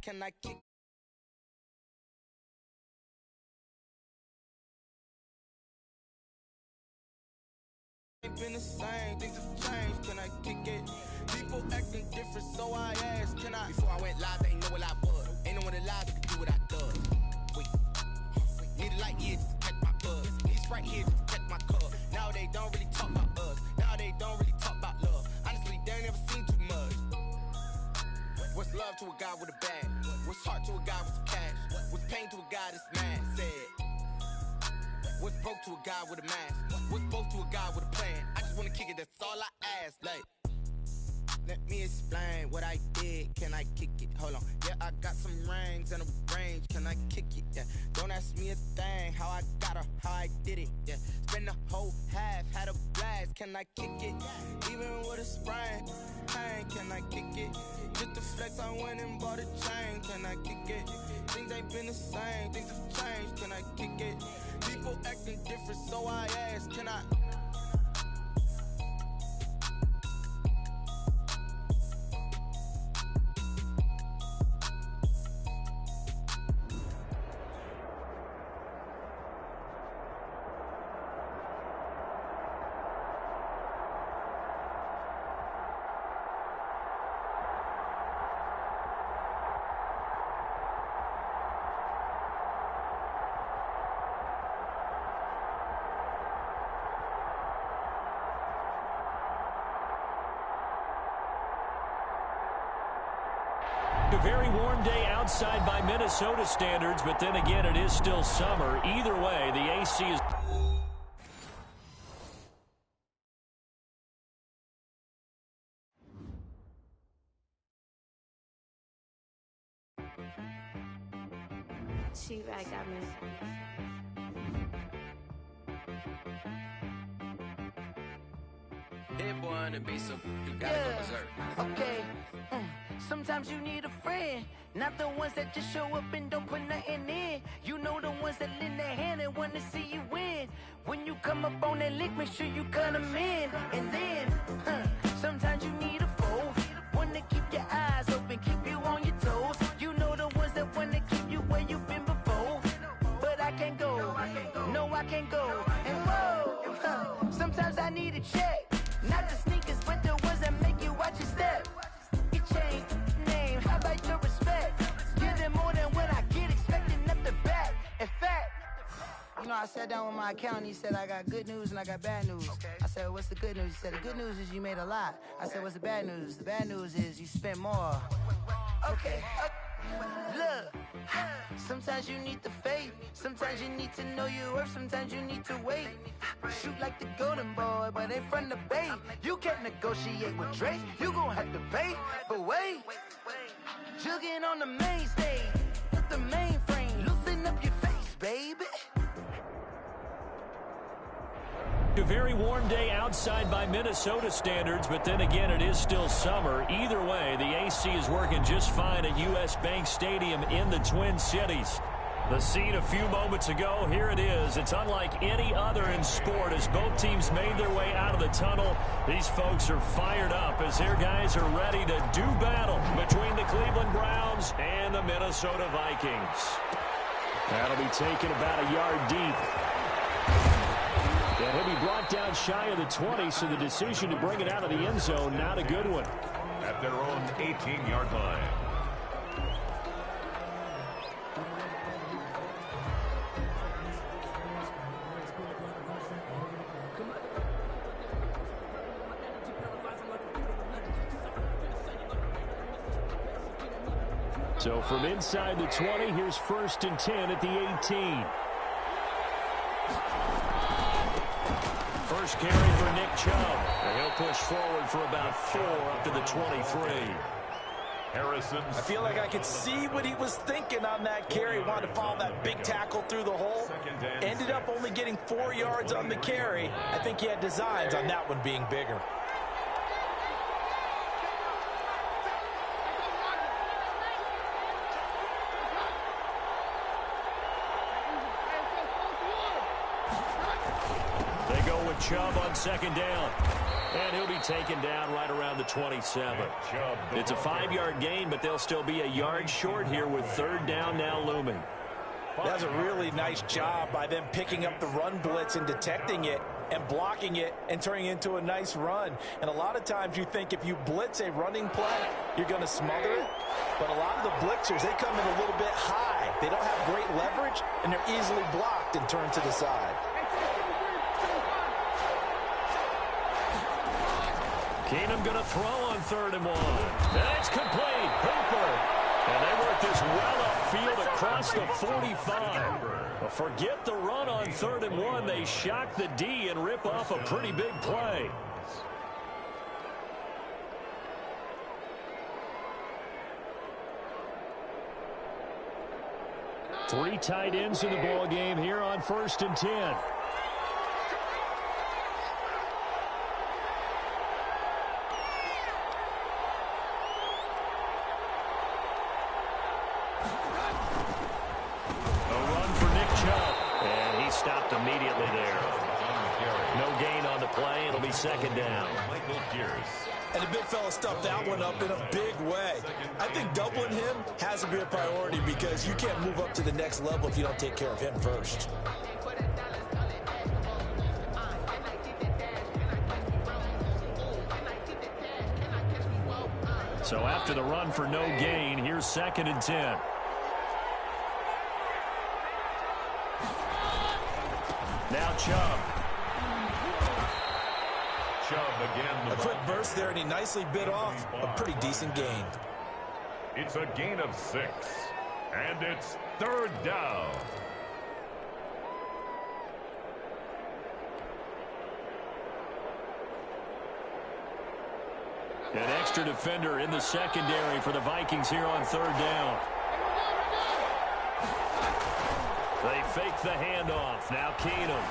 Can I kick? Ain't been the same, things have changed. Can I kick it? People acting different, so I asked, can I? Before I went live, they ain't know what I was. Ain't no one alive that could do what I does. Wait, need a light here just to catch my buzz. Need Sprite here just to catch my cup. Now they don't really talk about us. Now they don't really talk about love. Honestly, they ain't never seen too much. What's love to a guy with a bag? What's heart to a guy with some cash? What's pain to a guy that's mad? Said. What's broke to a guy with a mask? What's both to a guy with a plan? I just wanna kick it, that's all I ask. Like, let me explain what I did. Can I kick it? Hold on. Yeah, I got some rings and a range. Can I kick it? Yeah. Don't ask me a thing. How I got her, how I did it. Yeah. Spend the whole half, had a blast. Can I kick it? Even with a sprain. Pain, can I kick it? Just the flex, I went and bought a chain. Can I kick it? Things ain't been the same. Things have changed. Can I kick it? People acting different, so I ask, can I? A very warm day outside by Minnesota standards, but then again, it is still summer. Either way, the AC is... She-Rag got me. Hit one and be some. You gotta go berserk. Okay. Sometimes you need a friend, not the ones that just show up and don't put nothing in. You know the ones that lend their hand and want to see you win. When you come up on that lick, make sure you cut them in. And then, sometimes you need a foe, one to keep your eyes open, keep you on your toes. You know the ones that want to keep you where you've been before. But I can't go, no I can't go. And whoa, sometimes I need a check, not the sneakers, but the ones that make you watch your step. Change name, how about your respect? Give them more than what I get, expecting nothing back. In fact, you know, I sat down with my accountant. He said, I got good news and I got bad news. Okay. I said, what's the good news? He said, the good news is you made a lot. I said, what's the bad news? The bad news is you spent more. Okay. Look, sometimes you need the faith, sometimes you need to know your worth, sometimes you need to wait. Shoot like the golden boy, but in front of the bay. You can't negotiate with Drake, you gon' have to pay. But wait, jugging on the main stage, with the mainframe, loosen up your face, baby. A very warm day outside by Minnesota standards, but then again, it is still summer. Either way, the AC is working just fine at U.S. Bank Stadium in the Twin Cities. The scene a few moments ago, here it is. It's unlike any other in sport as both teams made their way out of the tunnel. These folks are fired up as their guys are ready to do battle between the Cleveland Browns and the Minnesota Vikings. That'll be taken about a yard deep. And he'll be brought down shy of the 20, so the decision to bring it out of the end zone, not a good one. At their own 18-yard line. So from inside the 20, here's 1st and 10 at the 18. First carry for Nick Chubb. And he'll push forward for about 4 up to the 23. Harrison. I feel like I could see what he was thinking on that carry. Wanted to follow that big tackle through the hole. Ended up only getting 4 yards on the carry. I think he had designs on that one being bigger. They go go with Chubb on second down. And he'll be taken down right around the 27. It's a 5-yard gain, but they'll still be a yard short here with third down now looming. That's a really nice job by them picking up the run blitz and detecting it and blocking it and turning it into a nice run. And a lot of times you think if you blitz a running play, you're going to smother it. But a lot of the blitzers, they come in a little bit high. They don't have great leverage, and they're easily blocked and turned to the side. Keenum going to throw on 3rd and 1. And it's complete. Hooper. And they work this well upfield across the 45. But forget the run on 3rd and 1. They shock the D and rip off a pretty big play. Three tight ends in the ball game here on 1st and 10. Stopped immediately there. No gain on the play. It'll be second down. And the big fella stuffed that one up in a big way. I think doubling him has to be a priority because you can't move up to the next level if you don't take care of him first. So after the run for no gain, here's 2nd and 10. Now Chubb. Chubb again. A quick burst there, and he nicely bit off a pretty decent gain. It's a gain of 6, and it's 3rd down. An extra defender in the secondary for the Vikings here on 3rd down. They fake the handoff. Now Keenum.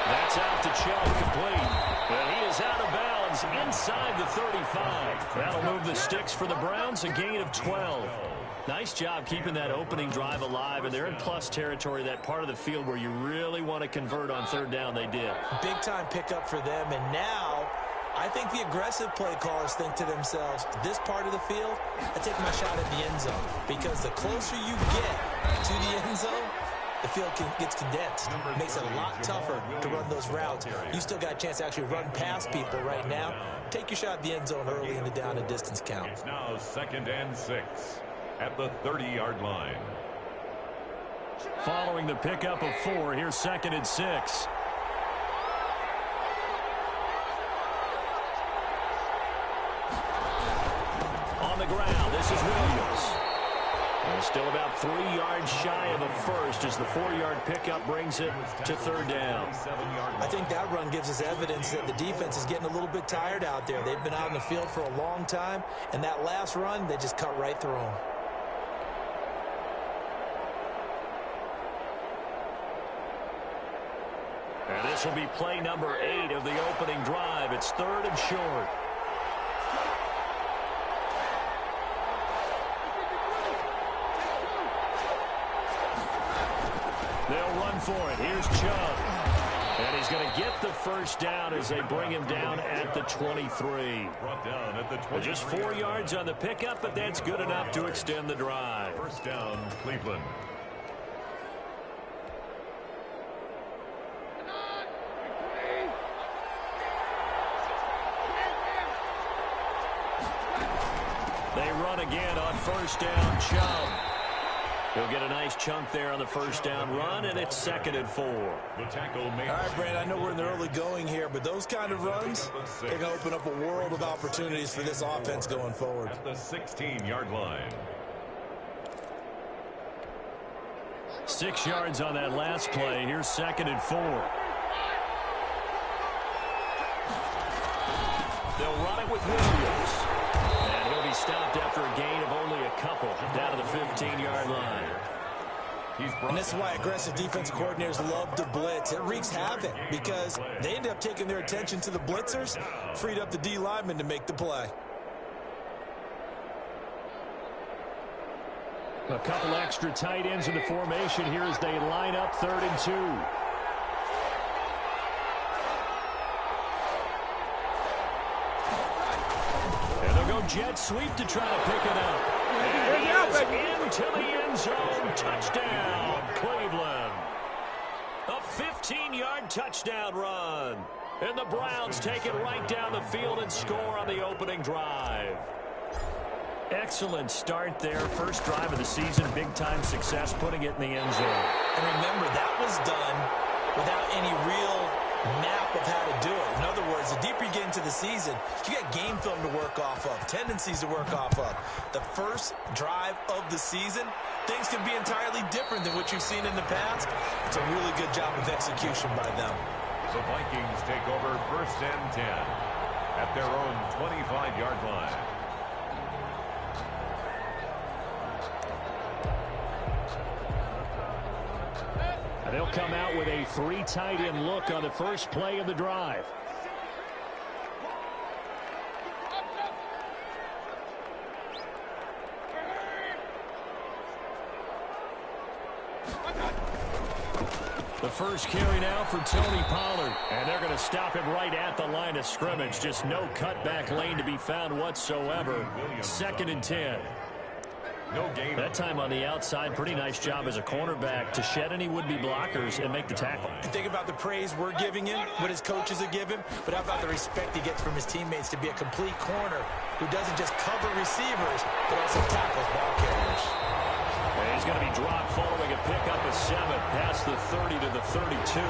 That's out to Chubb, complete. But he is out of bounds inside the 35. That'll move the sticks for the Browns, a gain of 12. Nice job keeping that opening drive alive, and they're in plus territory, that part of the field where you really want to convert on 3rd down. They did. Big-time pickup for them, and now I think the aggressive play callers think to themselves, this part of the field, I take my shot at the end zone. Because the closer you get to the end zone, the field gets condensed. It makes it a lot tougher to run those routes. You still got a chance to actually run past people right now. Take your shot at the end zone early in the down and distance count. It's now 2nd and 6 at the 30-yard line. Following the pickup of 4, here's 2nd and 6. On the ground, this is Williams. And still about 3 yards shy of a first as the 4-yard pickup brings it to 3rd down. I think that run gives us evidence that the defense is getting a little bit tired out there. They've been out in the field for a long time, and that last run, they just cut right through them. And this will be play number 8 of the opening drive. It's 3rd and short. They'll run for it. Here's Chubb. And he's going to get the first down as they bring him down at the 23. Brought down at the 23. Just 4 yards on the pickup, but that's good enough to extend the drive. First down, Cleveland. They run again on first down. Chubb. He'll get a nice chunk there on the first down run, and it's 2nd and 4. The tackle made. All right, Brad, I know we're in the early going here, but those kind of runs, they're going to open up a world of opportunities for this offense going forward. At the 16-yard line. 6 yards on that last play. Here's 2nd and 4. They'll run it with Williams. And he'll be stopped after a gain of only a couple down to the 15-yard line. And this is why aggressive defensive coordinators love to blitz. It wreaks havoc because they end up taking their attention to the blitzers, freed up the D lineman to make the play. A couple extra tight ends in the formation here as they line up 3rd and 2. jet sweep to try to pick it up. And he is into the end zone. Touchdown, Cleveland. A 15-yard touchdown run. And the Browns take it right down the field and score on the opening drive. Excellent start there. First drive of the season. Big-time success putting it in the end zone. And remember, that was done without any real map of how to do it. In other words, the deeper you get into the season, you got game film to work off of, tendencies to work off of. The first drive of the season, things can be entirely different than what you've seen in the past. It's a really good job of execution by them. The Vikings take over 1st and 10 at their own 25-yard line. They'll come out with a 3 tight end look on the first play of the drive. The first carry now for Tony Pollard. And they're going to stop him right at the line of scrimmage. Just no cutback lane to be found whatsoever. 2nd and 10. No gain. That time on the outside, pretty nice job as a cornerback to shed any would-be blockers and make the tackle. Think about the praise we're giving him, what his coaches are giving, but how about the respect he gets from his teammates to be a complete corner who doesn't just cover receivers, but also tackles ball carriers. And he's going to be dropped following a pickup of 7 past the 30 to the 32.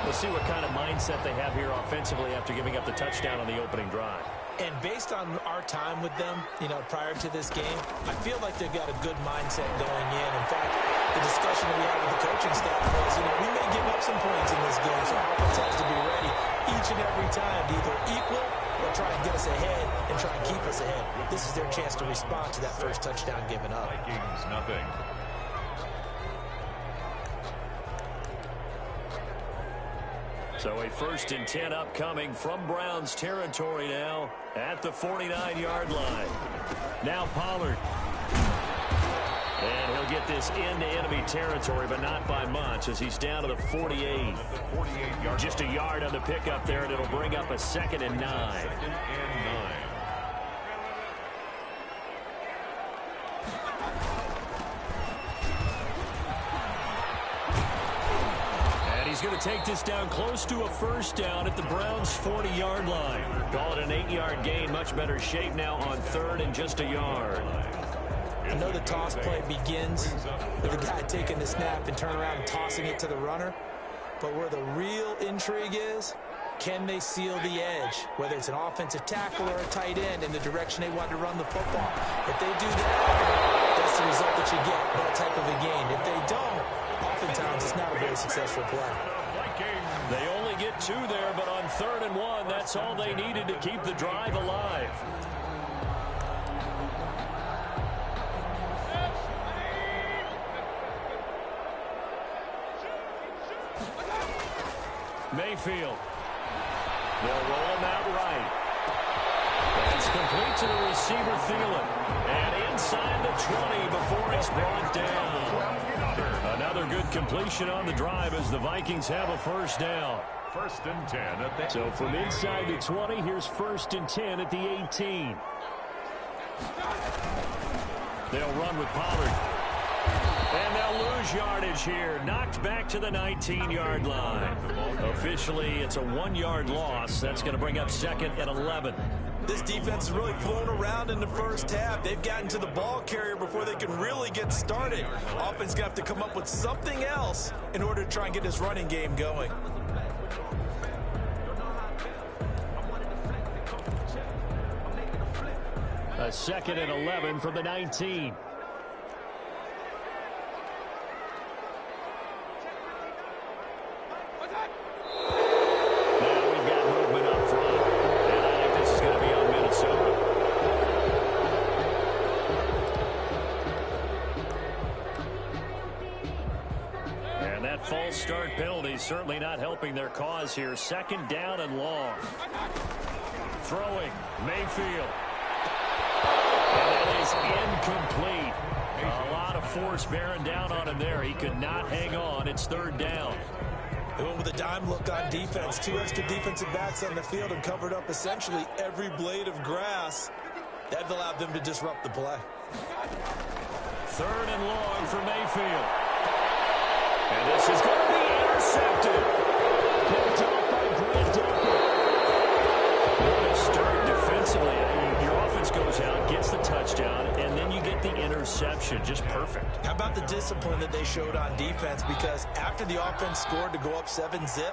We'll see what kind of mindset they have here offensively after giving up the touchdown on the opening drive. And based on our time with them, prior to this game, I feel like they've got a good mindset going in. In fact, the discussion that we had with the coaching staff was, we may give up some points in this game, so offense has to be ready each and every time to either equal or try and get us ahead and try and keep us ahead. This is their chance to respond to that first touchdown given up. Vikings, nothing. So a 1st and 10 upcoming from Browns territory now at the 49-yard line. Now Pollard. And he'll get this into enemy territory, but not by much as he's down to the 48. Just a yard on the pickup there, and it'll bring up a 2nd and 9. 2nd and 9. He's going to take this down close to a 1st down at the Browns' 40-yard line. Call it an 8-yard gain. Much better shape now on 3rd and just a yard. I know the toss play begins with a guy taking the snap and turning around and tossing it to the runner. But where the real intrigue is, can they seal the edge? Whether it's an offensive tackle or a tight end in the direction they want to run the football. If they do that, that's the result that you get, that type of a gain. If they don't, oftentimes it's not a very successful play. They only get 2 there, but on 3rd and 1, that's all they needed to keep the drive alive. Mayfield. They'll roll him out right. That's complete to the receiver, Thielen. And inside the 20 before he's brought down. Another good completion on the drive as the Vikings have a 1st down. 1st and 10 at the So from inside the 20, here's 1st and 10 at the 18. They'll run with Pollard. And they'll lose yardage here. Knocked back to the 19-yard line. Officially, it's a 1-yard loss. That's going to bring up 2nd and 11. This defense has really flown around in the first half. They've gotten to the ball carrier before they can really get started. Offense going to have to come up with something else in order to try and get this running game going. A 2nd and 11 from the 19. False start penalty certainly not helping their cause here. 2nd down and long. Throwing, Mayfield. And that is incomplete. A lot of force bearing down on him there. He could not hang on. It's 3rd down. They went with a dime look on defense. 2 extra defensive backs on the field and covered up essentially every blade of grass. That allowed them to disrupt the play. 3rd and long for Mayfield. And this is going to be intercepted. Picked up by Grant Duncan. What a start defensively. Your offense goes out, gets the touchdown, and then you get the interception. Just perfect. How about the discipline that they showed on defense? Because after the offense scored to go up 7-zip,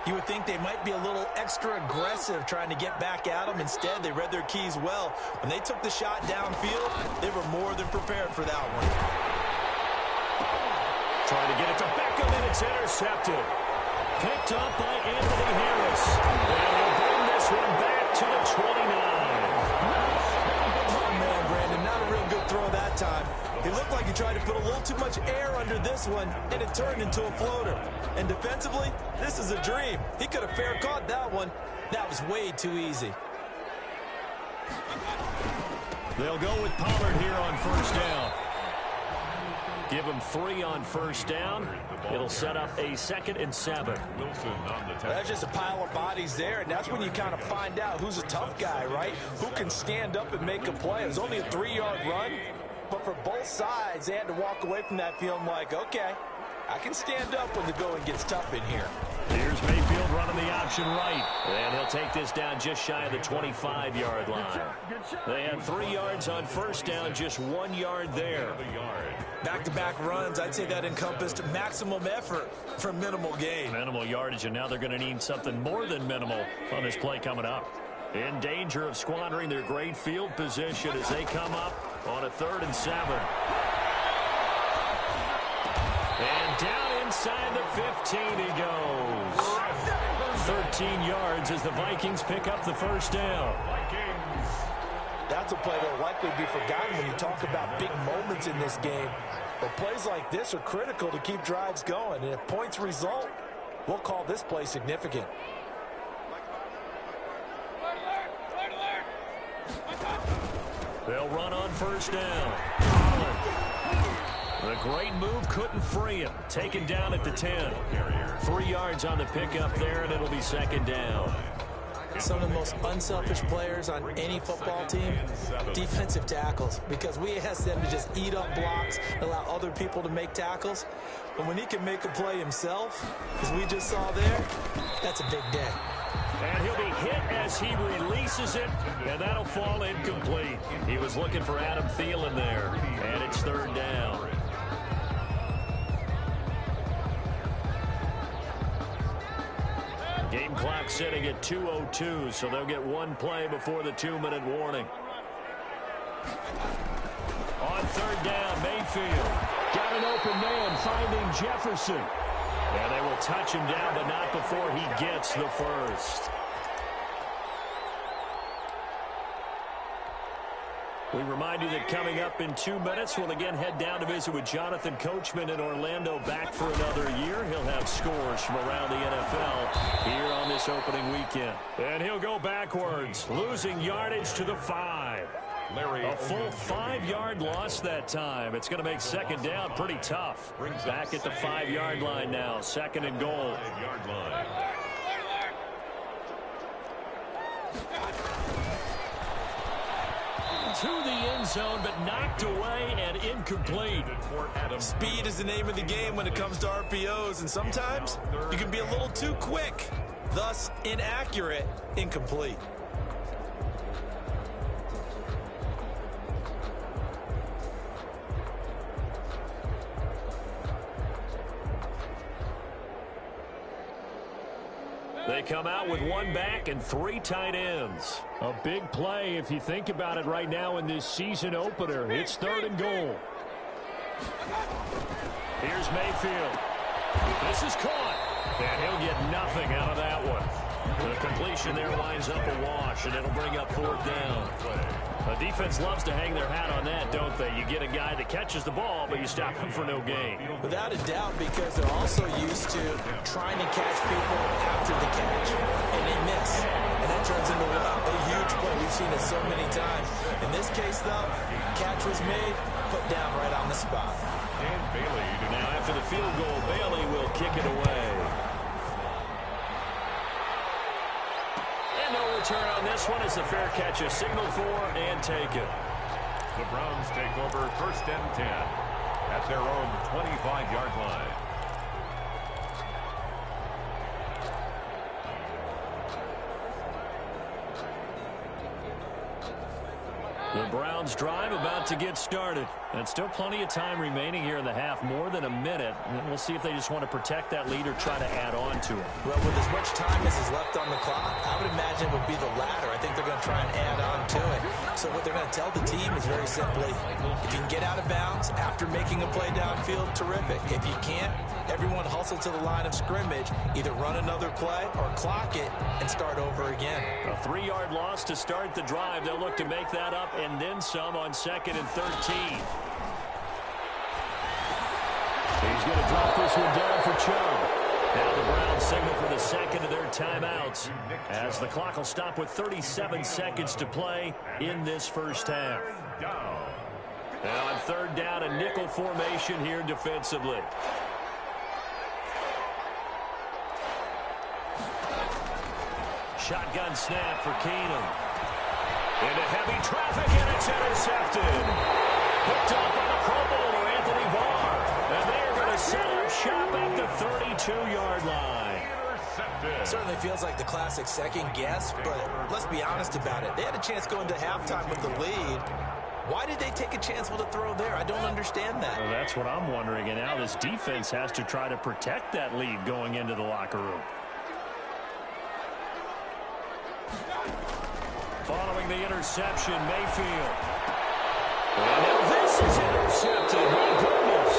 you would think they might be a little extra aggressive trying to get back at them. Instead, they read their keys well. When they took the shot downfield, they were more than prepared for that one. Trying to get it to Beckham, and it's intercepted. Picked up by Anthony Harris. And he'll bring this one back to the 29. Oh, man, Brandon, not a real good throw that time. He looked like he tried to put a little too much air under this one, and it turned into a floater. And defensively, this is a dream. He could have fair caught that one. That was way too easy. They'll go with Pollard here on 1st down. Give him 3 on 1st down. It'll set up a 2nd and 7. That's just a pile of bodies there, and that's when you kind of find out who's a tough guy, right? Who can stand up and make a play. It was only a 3-yard run, but for both sides, they had to walk away from that feeling like, okay, I can stand up when the going gets tough in here. Here's Mayfield running the option right. And he'll take this down just shy of the 25-yard line. They had 3 yards on 1st down, just 1 yard there. Back-to-back runs, I'd say that encompassed maximum effort for minimal gain. Minimal yardage, and now they're going to need something more than minimal on this play coming up. In danger of squandering their great field position as they come up on a 3rd and 7. And down inside the 15 he goes. 13 yards as the Vikings pick up the 1st down. That's a play that will likely be forgotten when you talk about big moments in this game. But plays like this are critical to keep drives going. And if points result, we'll call this play significant. They'll run on 1st down. The great move couldn't free him. Taken down at the 10. 3 yards on the pickup there, and it'll be 2nd down. Some of the most unselfish players on any football team, defensive tackles, because we ask them to just eat up blocks, allow other people to make tackles. But when he can make a play himself, as we just saw there, that's a big day. And he'll be hit as he releases it, and that'll fall incomplete. He was looking for Adam Thielen there, and it's 3rd down. Game clock sitting at 2:02, so they'll get 1 play before the 2-minute warning. On 3rd down, Mayfield got an open man, finding Jefferson. And they will touch him down, but not before he gets the 1st. We remind you that coming up in 2 minutes, we'll again head down to visit with Jonathan Coachman in Orlando, back for another year. He'll have scores from around the NFL here on this opening weekend. And he'll go backwards, losing yardage to the 5. A full 5-yard loss that time. It's going to make 2nd down pretty tough. Back at the 5-yard line now, 2nd and goal. To the end zone, but knocked away and incomplete. Speed is the name of the game when it comes to RPOs, and sometimes you can be a little too quick, thus inaccurate, incomplete. They come out with 1 back and 3 tight ends. A big play if you think about it right now in this season opener. It's 3rd and goal. Here's Mayfield. This is caught. And he'll get nothing out of that one. The completion there winds up a wash, and it'll bring up 4th down. The defense loves to hang their hat on that, don't they? You get a guy that catches the ball, but you stop him for no gain. Without a doubt, because they're also used to trying to catch people after the catch, and they miss. And that turns into a huge play. We've seen it so many times. In this case, though, catch was made, put down right on the spot. And Bailey, now after the field goal, Bailey will kick it away. return on this one as the fair catch is signaled for and taken. The Browns take over 1st and 10 at their own 25-yard line. The Browns drive about to get started. And still plenty of time remaining here in the half, more than a minute. And we'll see if they just want to protect that lead or try to add on to it. Well, with as much time as is left on the clock, I would imagine it would be the latter. I think they're going to try and add on to it. So what they're going to tell the team is very simply, if you can get out of bounds after making a play downfield, terrific. If you can't, everyone hustle to the line of scrimmage, either run another play or clock it and start over again. A 3-yard loss to start the drive. They'll look to make that up and then some on 2nd and 13. He's going to drop this one down for Chubb. Now the Browns signal for the second of their timeouts as the clock will stop with 37 seconds to play in this first half. Now on 3rd down, a nickel formation here defensively. Shotgun snap for Keenum. Into heavy traffic, and it's intercepted. Hooked up by the Pro Bowler, Anthony Barr. And they are going to set up shop at the 32-yard line. Certainly feels like the classic second guess, but let's be honest about it. They had a chance going to halftime with the lead. Why did they take a chance with a throw there? I don't understand that. Well, that's what I'm wondering. And now this defense has to try to protect that lead going into the locker room. Following the interception, Mayfield. And now this is intercepted. My goodness.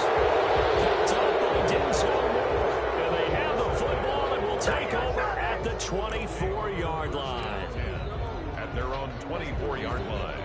Picked up by Denzel Moore. And they have the football and will take over at the 24-yard line. At their own 24-yard line.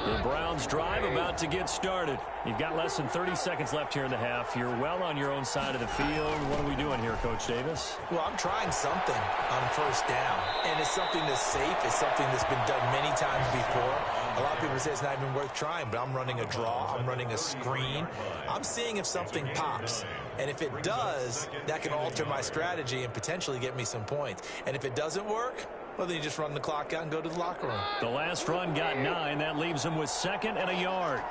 The Browns drive about to get started. You've got less than 30 seconds left here in the half. You're well on your own side of the field. What are we doing here, Coach Davis? Well, I'm trying something on 1st down, and it's something that's safe. It's something that's been done many times before. A lot of people say it's not even worth trying, but I'm running a draw. I'm running a screen. I'm seeing if something pops, and if it does, that can alter my strategy and potentially get me some points. And if it doesn't work, well, then you just run the clock out and go to the locker room. The last run got 9. That leaves them with 2nd and a yard.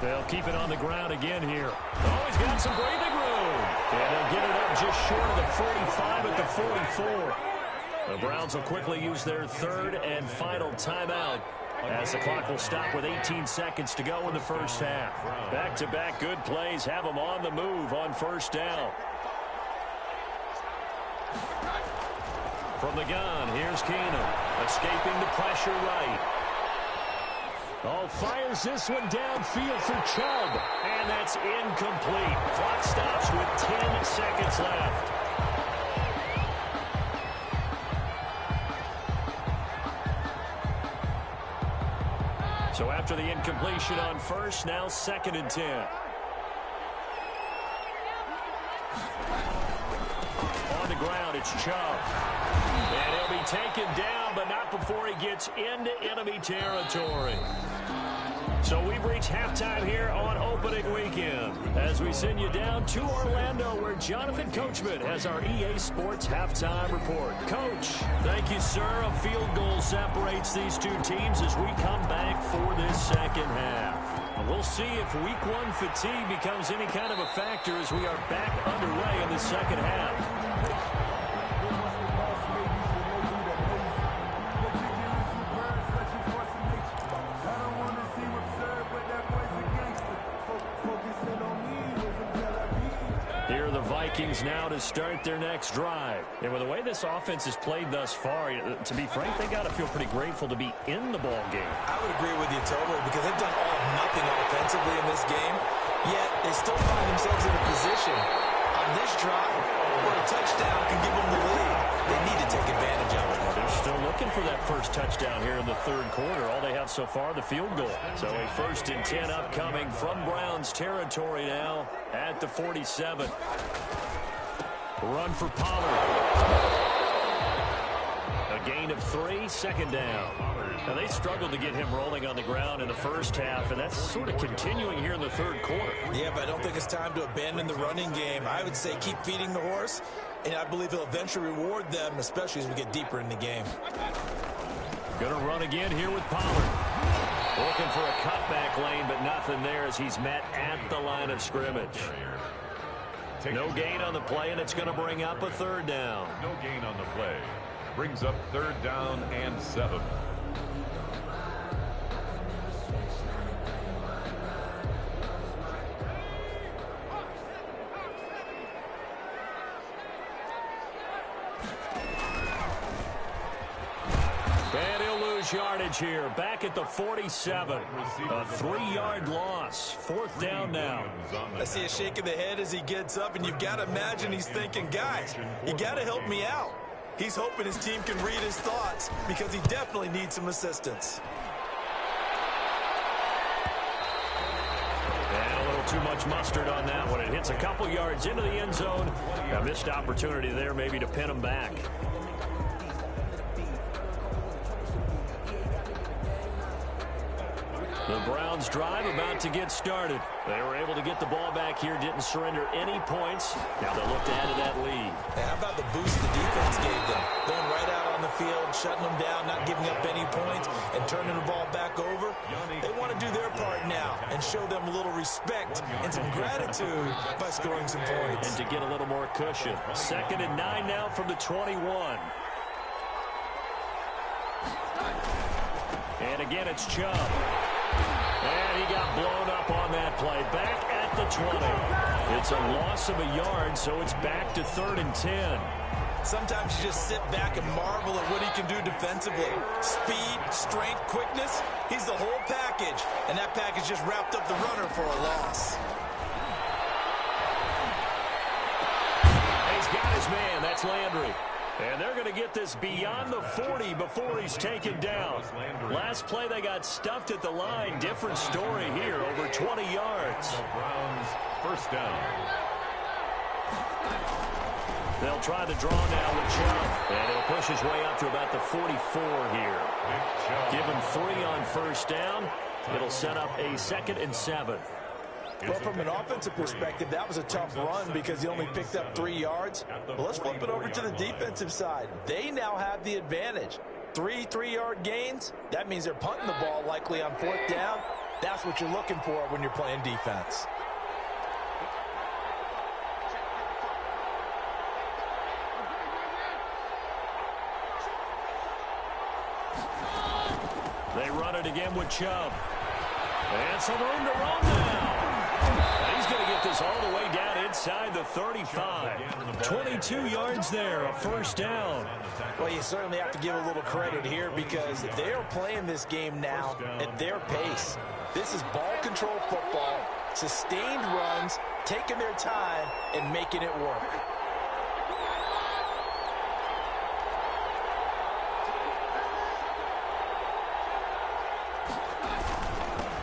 They'll keep it on the ground again here. Oh, he's got some breathing room. And they'll get it up just short of the 45 at the 44. The Browns will quickly use their 3rd and final timeout as the clock will stop with 18 seconds to go in the first half. Back-to-back good plays have them on the move on 1st down. From the gun, here's Keenum, escaping the pressure right. Oh, fires this one downfield for Chubb, and that's incomplete. Clock stops with 10 seconds left. So after the incompletion on 1st, now 2nd and 10. On the ground, it's Chubb. And he'll be taken down, but not before he gets into enemy territory. So we've reached halftime here on opening weekend as we send you down to Orlando where Jonathan Coachman has our EA Sports halftime report. Coach, thank you, sir. A field goal separates these two teams as we come back for this second half. We'll see if week 1 fatigue becomes any kind of a factor as we are back underway in the second half. Vikings now to start their next drive. And with the way this offense has played thus far, to be frank, they got to feel pretty grateful to be in the ball game. I would agree with you totally because they've done all or nothing offensively in this game, yet they still find themselves in a position on this drive where a touchdown can give them the lead. They need to take advantage of it. They're still looking for that first touchdown here in the 3rd quarter. All they have so far, the field goal. So a 1st and 10 upcoming from Browns territory now at the 47. Run for Pollard. A gain of 3, 2nd down. Now, they struggled to get him rolling on the ground in the first half, and that's sort of continuing here in the third quarter. Yeah, but I don't think it's time to abandon the running game. I would say keep feeding the horse, and I believe he'll eventually reward them, especially as we get deeper in the game. Going to run again here with Pollard. Looking for a cutback lane, but nothing there as he's met at the line of scrimmage. No gain on the play, and it's going to bring up a third down. No gain on the play. Brings up third down and 7. And he'll lose yardage here. Back at the 47. A 3-yard loss. Fourth down now. I see a shake of the head as he gets up, and you've got to imagine he's thinking, guys, you got to help me out. He's hoping his team can read his thoughts because he definitely needs some assistance. And a little too much mustard on that one. It hits a couple yards into the end zone. A missed opportunity there maybe to pin him back. The Browns drive about to get started. They were able to get the ball back here, didn't surrender any points. Now they'll look to add to that lead. Hey, how about the boost the defense gave them? Going right out on the field, shutting them down, not giving up any points, and turning the ball back over. They want to do their part now and show them a little respect and some gratitude by scoring some points. And to get a little more cushion. 2nd and 9 now from the 21. And again, it's Chubb. And he got blown up on that play. Back at the 20. It's a loss of a yard, so it's back to 3rd and 10. Sometimes you just sit back and marvel at what he can do defensively. Speed, strength, quickness. He's the whole package. And that package just wrapped up the runner for a loss. He's got his man. That's Landry. And they're going to get this beyond the 40 before he's taken down. Last play, they got stuffed at the line. Different story here, over 20 yards. The Browns, first down. They'll try the draw now with Chubb. And he'll push his way up to about the 44 here. Give him 3 on first down. It'll set up a 2nd and 7. Well, from an offensive perspective, that was a tough run because he only picked up 3 yards. Well, let's flip it over to the defensive side. They now have the advantage. 3 3-yard gains. That means they're punting the ball likely on 4th down. That's what you're looking for when you're playing defense. They run it again with Chubb. And some room to run now. And he's going to get this all the way down inside the 35. 22 yards there, a first down. Well, you certainly have to give a little credit here because they are playing this game now at their pace. This is ball control football, sustained runs, taking their time, and making it work.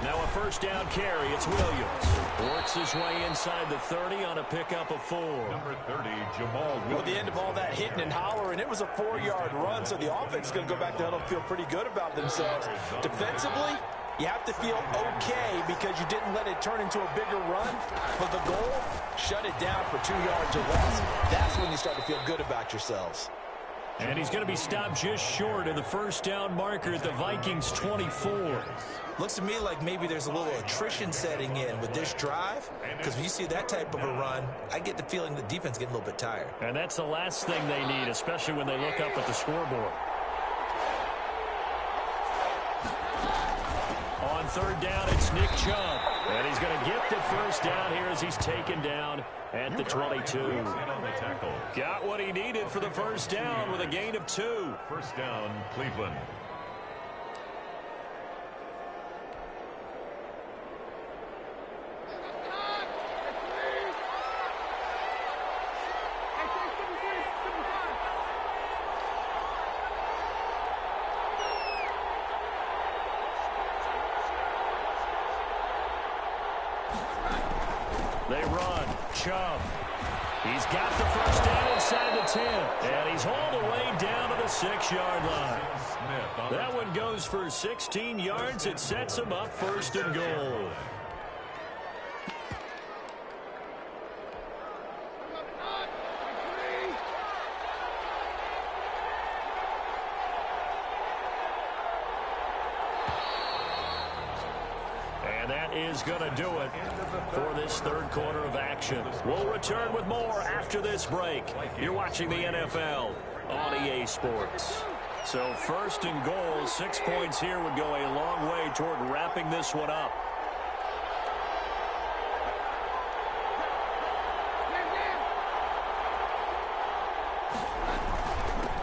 Now a first down carry. It's Williams. Works his way inside the 30 on a pickup of 4. Number 30, Jamal Williams. Well, the end of all that hitting and hollering, it was a 4-yard run, so the offense is going to go back to huddle and feel pretty good about themselves. Defensively, you have to feel okay because you didn't let it turn into a bigger run. But the goal, shut it down for 2 yards or less. That's when you start to feel good about yourselves. And he's going to be stopped just short of the first down marker at the Vikings 24. Looks to me like maybe there's a little attrition setting in with this drive, because when you see that type of a run, I get the feeling the defense getting a little bit tired. And that's the last thing they need, especially when they look up at the scoreboard. On third down, it's Nick Chubb. And he's going to get the first down here as he's taken down at the 22. Got what he needed for the first down with a gain of 2. First down, Cleveland. They run. Chubb. He's got the first down inside the 10. And he's hauled away down to the 6-yard line. That one goes for 16 yards. It sets him up 1st and goal. And that is going to do it for this 3rd quarter of action. We'll return with more after this break. You're watching the NFL on EA Sports. So 1st and goal, 6 points here would go a long way toward wrapping this one up.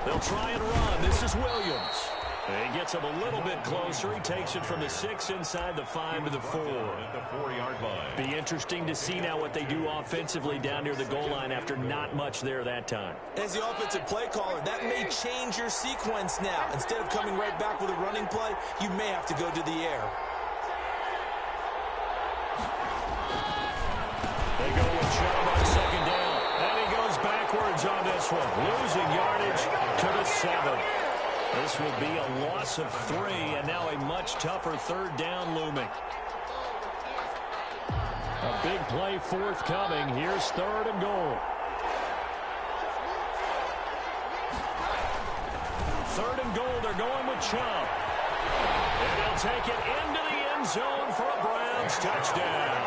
They'll try and run. This is Williams. He gets him a little bit closer. He takes it from the 6 inside the 5 to the 4. At the 4-yard line. Be interesting to see now what they do offensively down near the goal line after not much there that time. As the offensive play caller, that may change your sequence now. Instead of coming right back with a running play, you may have to go to the air. They go with Chubb on 2nd down. And he goes backwards on this one. Losing yardage to the 7. This will be a loss of 3, and now a much tougher 3rd down looming. A big play forthcoming. Here's 3rd and goal. 3rd and goal. They're going with Chubb. And they'll take it into the end zone for a Browns touchdown.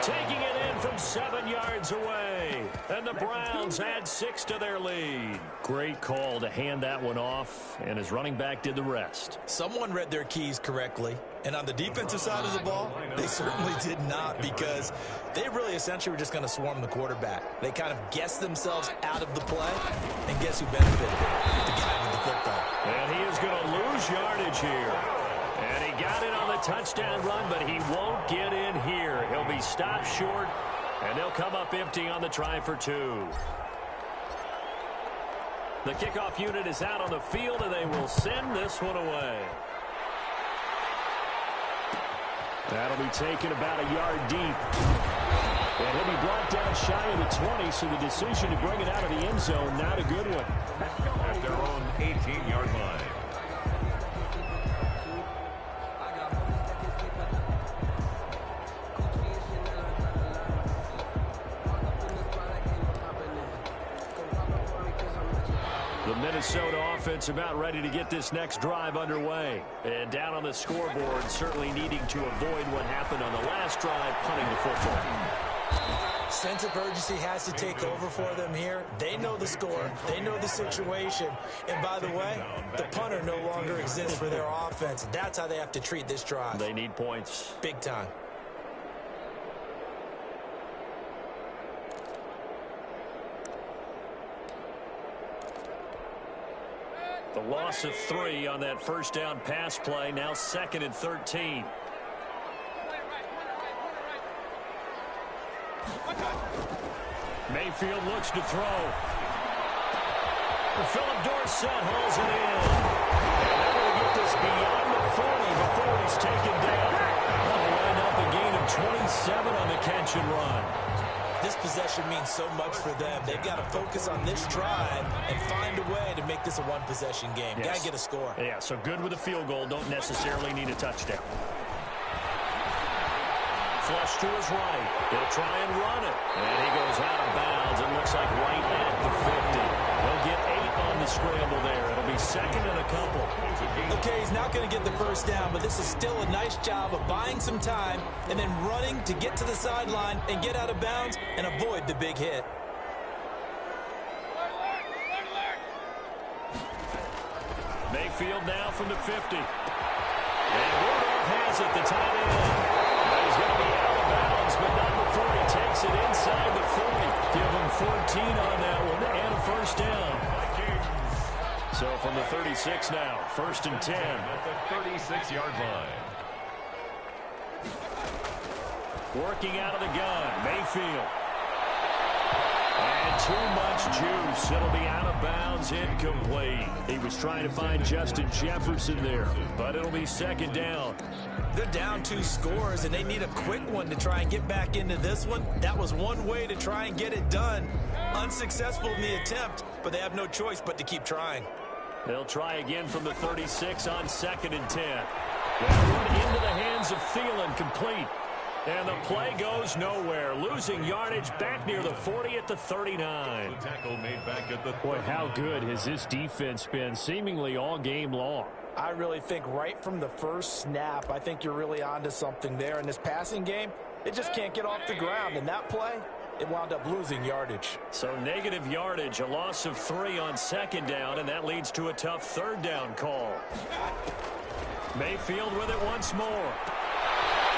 Taking it in from 7 yards away. And the Browns add 6 to their lead. Great call to hand that one off, and his running back did the rest. Someone read their keys correctly. And on the defensive side of the ball, they certainly did not, because they really essentially were just going to swarm the quarterback. They kind of guessed themselves out of the play, and guess who benefited? The guy with the football. And he is going to lose yardage here. And he got it on the touchdown run, but he won't get in here. He'll be stopped short, and they'll come up empty on the try for 2. The kickoff unit is out on the field, and they will send this one away. That'll be taken about a yard deep. And he'll be brought down shy of the 20, so the decision to bring it out of the end zone, not a good one. At their own 18-yard line. The Minnesota offense about ready to get this next drive underway. And down on the scoreboard, certainly needing to avoid what happened on the last drive, punting the football. Sense of urgency has to take over for them here. They know the score. They know the situation. And by the way, the punter no longer exists for their offense. That's how they have to treat this drive. They need points. Big time. The loss of 3 on that first down pass play. Now 2nd and 13. Mayfield looks to throw. Philip Dorsett hauls it in. And they're going to get this beyond the 40 before he's taken down. That'll wind up a gain of 27 on the catch and run. This possession means so much for them. They've got to focus on this drive and find a way to make this a one-possession game. Yes. Got to get a score. Yeah, so good with a field goal. Don't necessarily need a touchdown. Flush to his right. He'll try and run it. And he goes out of bounds. It looks like right at the 50. They'll get 8 on the scramble there. It'll be 2nd and a couple. Okay, he's not going to get the first down, but this is still a nice job of buying some time and then running to get to the sideline and get out of bounds and avoid the big hit. Mayfield now from the 50. And Rudolph has it, the tight end. He's going to be out of bounds, but not before he takes it inside the 40. Give him 14 on that one and a first down. So from the 36 now, 1st and 10. At the 36-yard line. Working out of the gun, Mayfield. And too much juice. It'll be out of bounds, incomplete. He was trying to find Justin Jefferson there, but it'll be second down. They're down 2 scores, and they need a quick one to try and get back into this one. That was one way to try and get it done. Unsuccessful in the attempt, but they have no choice but to keep trying. They'll try again from the 36 on 2nd and 10. That one into the hands of Thielen, complete. And the play goes nowhere. Losing yardage back near the 40 at the 39. The tackle made back at the 30. Boy, how good has this defense been seemingly all game long? I really think right from the first snap, I think you're really onto something there. In this passing game, it just can't get off the ground. And that play, it wound up losing yardage. So negative yardage, a loss of 3 on 2nd down, and that leads to a tough 3rd down call. Mayfield with it once more.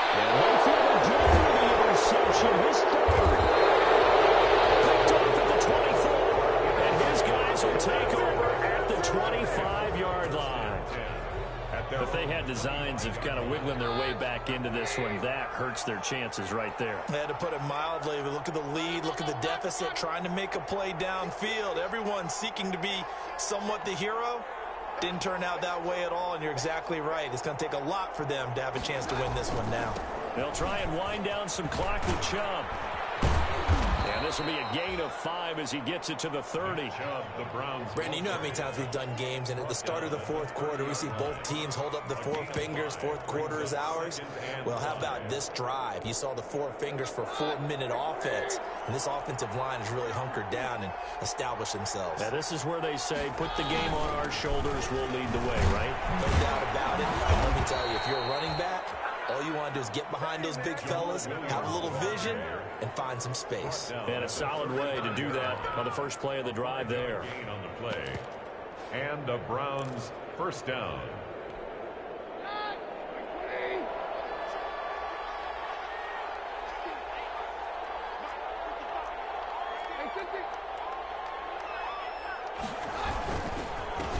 And Mayfield again with the interception, his 3rd. Picked off at the 24, and his guys will take over at the 25-yard line. If they had designs of kind of wiggling their way back into this one, that hurts their chances right there. They had to put it mildly. Look at the lead, look at the deficit, trying to make a play downfield. Everyone seeking to be somewhat the hero. Didn't turn out that way at all, and you're exactly right. It's going to take a lot for them to have a chance to win this one now. They'll try and wind down some clock with Chubb. And this will be a gain of 5 as he gets it to the 30. Brandon, you know how many times we've done games, and at the start of the 4th quarter, we see both teams hold up the 4 fingers. 4th quarter is ours. Well, how about this drive? You saw the 4 fingers for 4-minute offense, and this offensive line has really hunkered down and established themselves. Now, this is where they say, put the game on our shoulders, we'll lead the way, right? No doubt about it. And let me tell you, if you're a running back, all you want to do is get behind those big fellas, have a little vision, and find some space. And a solid way to do that on the first play of the drive there. Gain on the play. And the Browns' first down.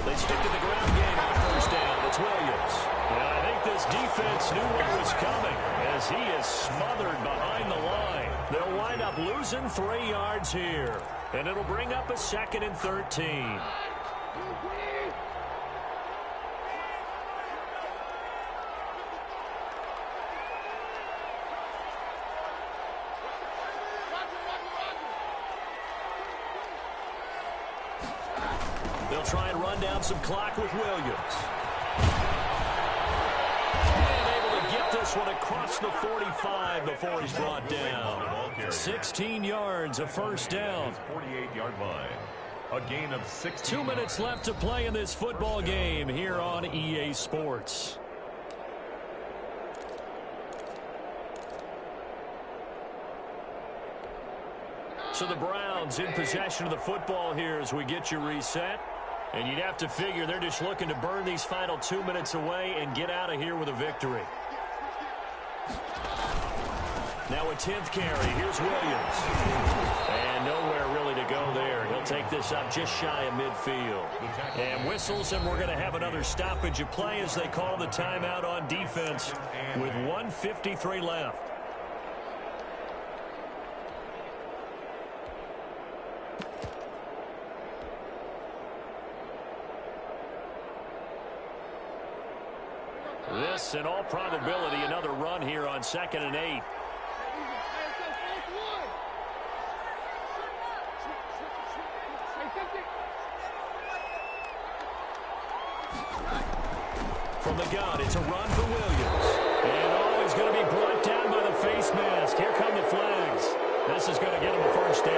They stick to the ground game on first down. It's Williams. And I think this defense knew what was coming as he is smothered behind the line. They'll wind up losing 3 yards here. And it'll bring up a 2nd and 13. They'll try and run down some clock with Williams. And able to get this one across the 45 before he's brought down. 16 yards, a first down. 48-yard line. A gain of 6. 2 minutes left to play in this football game here on EA Sports. So the Browns in possession of the football here as we get you reset. And you'd have to figure they're just looking to burn these final 2 minutes away and get out of here with a victory. Now a 10th carry. Here's Williams. And nowhere really to go there. He'll take this up just shy of midfield. And whistles, and we're going to have another stoppage of play as they call the timeout on defense with 1:53 left. This, in all probability, another run here on 2nd and 8. From the gun, it's a run for Williams. And he's going to be brought down by the face mask. Here come the flags. This is going to get him a first down.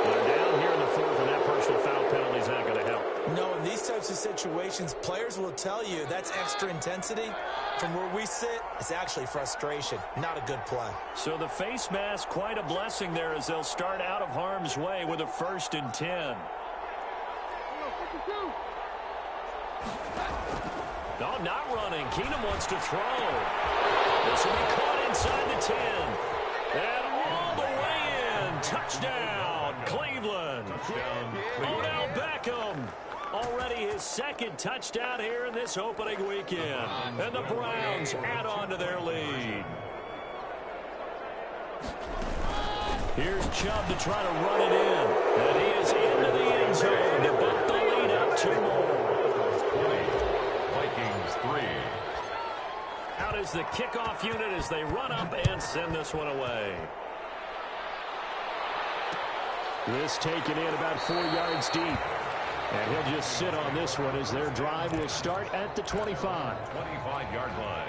They're down here in the 4th, and that personal foul penalty is not going to help. No, in these types of situations, players will tell you that's extra intensity. From where we sit, it's actually frustration. Not a good play. So the face mask, quite a blessing there as they'll start out of harm's way with a 1st and 10. No, not running. Keenum wants to throw. This will be caught inside the 10. And all the way in. Touchdown, Cleveland. Odell Beckham. Already his 2nd touchdown here in this opening weekend. And the Browns add on to their lead. Here's Chubb to try to run it in. And he is into the end zone to bump the lead up 2 more. Vikings 3. Out is the kickoff unit as they run up and send this one away. This taken in about 4 yards deep. And he'll just sit on this one as their drive will start at the 25. 25-yard line.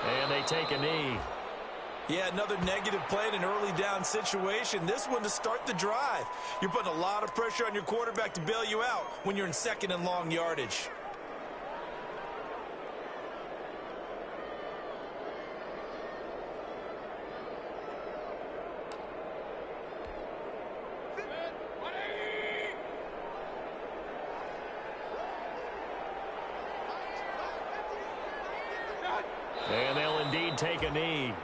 And they take a knee. Yeah, another negative play in an early down situation. This one to start the drive. You're putting a lot of pressure on your quarterback to bail you out when you're in 2nd and long yardage. And they'll indeed take a knee.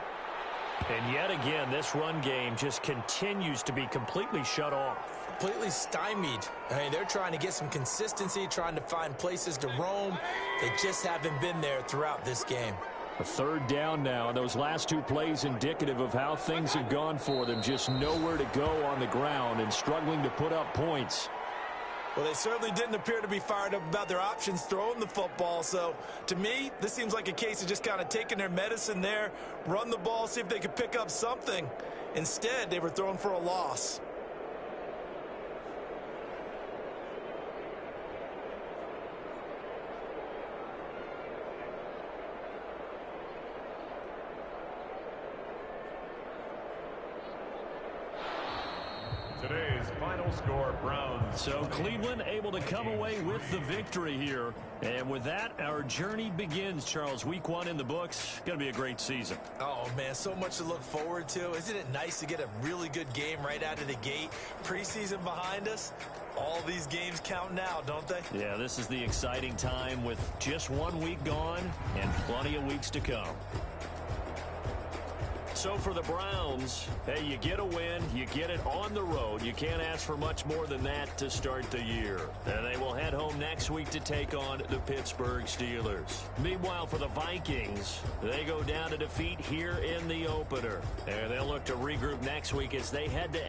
And yet again, this run game just continues to be completely shut off. Completely stymied. I mean, they're trying to get some consistency, trying to find places to roam. They just haven't been there throughout this game. A 3rd down now, and those last 2 plays indicative of how things have gone for them. Just nowhere to go on the ground and struggling to put up points. Well, they certainly didn't appear to be fired up about their options throwing the football. So, to me, this seems like a case of just kind of taking their medicine there, run the ball, see if they could pick up something. Instead, they were throwing for a loss. Today's final score, Browns. So Cleveland able to come away with the victory here. And with that, our journey begins, Charles. Week 1 in the books. Going to be a great season. Oh, man, so much to look forward to. Isn't it nice to get a really good game right out of the gate? Preseason behind us. All these games count now, don't they? Yeah, this is the exciting time with just 1 week gone and plenty of weeks to come. So for the Browns, hey, you get a win, you get it on the road. You can't ask for much more than that to start the year. And they will head home next week to take on the Pittsburgh Steelers. Meanwhile, for the Vikings, they go down to defeat here in the opener. And they'll look to regroup next week as they head to